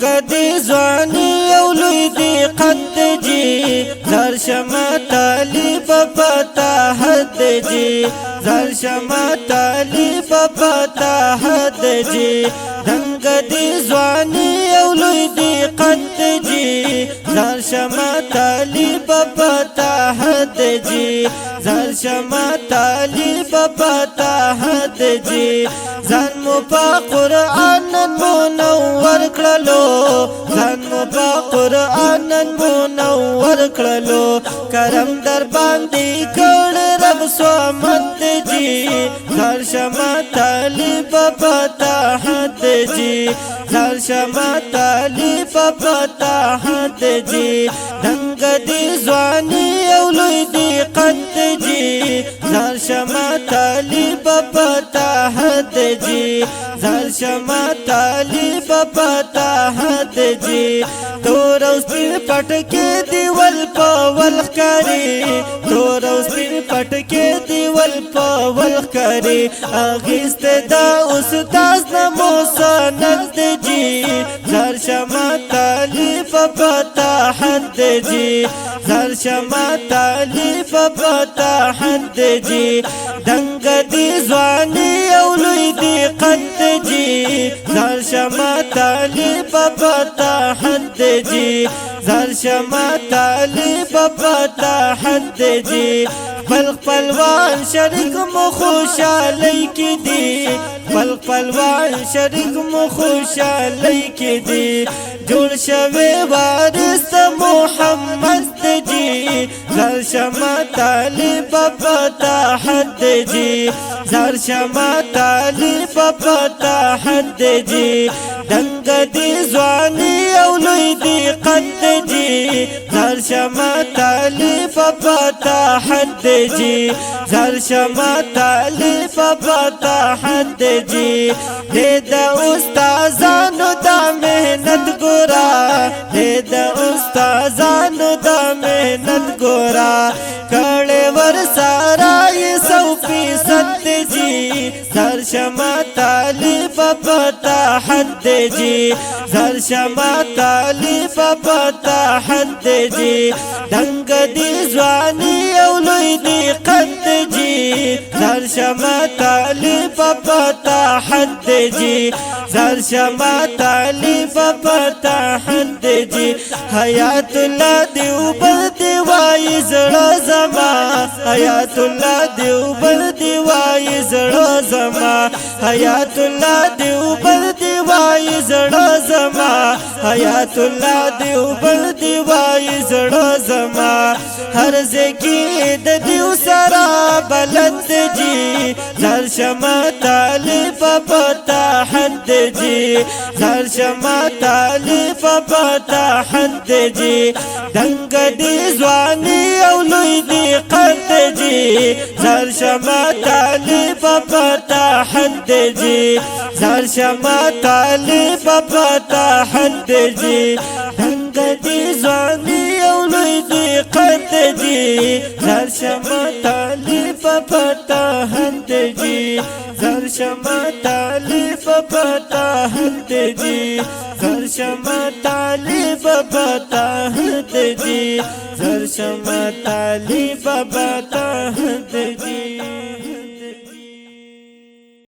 دنګ دی ځواني او لوی دی قد جی زر شمه طالب پتا حد جی زر شمه طالب پتا حد جی دنګ دی ځواني او لوی دی قد جی زر شمه طالب پتا حد جی زر شمه طالب پتا حد جی ځان مو په قرآن منور کړلو ځان مو په قرآن منور کړلو کرم در باندې کړ رب سومد جی زر شمه طالب پتا حد جی زر شمه طالب پتا حد جی دنګ دی ځواني او لوی دی قد جی زر شمه طالب پتا حد جی زر شمه طالب پتا حد جی تور او سپین پټ کې دیول په ولخ کاری تور او سپین پټ کې دیول په ولخ کاری اغیست دا استاد نمو سند جی زر شمه طالب پتا حد جی زر شمه طالب پتا حد جی دنګ دی ځواني او لوی دی قد جی زر شمه طالب پتا حد جی زر شمه طالب پتا حد جی خپلوان شریک مو خوشالۍ کې دي خپلوان شریک مو خوشالۍ کې دي جوړ شوی وارث محمد جی زر شمه طالب پتا حد جی زر شمه طالب پتا حد جی دنګ دی ځواني او لوی دی قد جی زر شمه طالب پتا حد جی زر شمه طالب پتا حد جی د استادانو دا مهنت ګورا د استادانو دا مهنت ګورا کړه ور سارا یې 100% جی زر شمه طالب پتا حد جی زر شمه طالب پتا حد جی دنګ دی ځواني او لوی دی قد جی زر شمه طالب پتا حد جی زر شمه طالب پتا حد جی حیات الله دیوبند دی وای زړه زما حیات الله دیوبند دی وای زړه زما حیات الله دیوبند دی وای زړه زما حیات الله دیوبند دی وای زړه زما هر ځکه د دیو سره بلد جی زر شمه طالب پتا حد جی زر شمه طالب پتا حد جی دنګ دی ځواني او لوی دی قد جی زر شمه طالب پتا حد جی زر شمه طالب پتا حد جی دنګ دی ځواني او لوی دی قد جی زر شمه طالب پتا حد جی زر شمه طالب پتا حد جی زر شمه طالب پتا حد جی زر شمه طالب پتا حد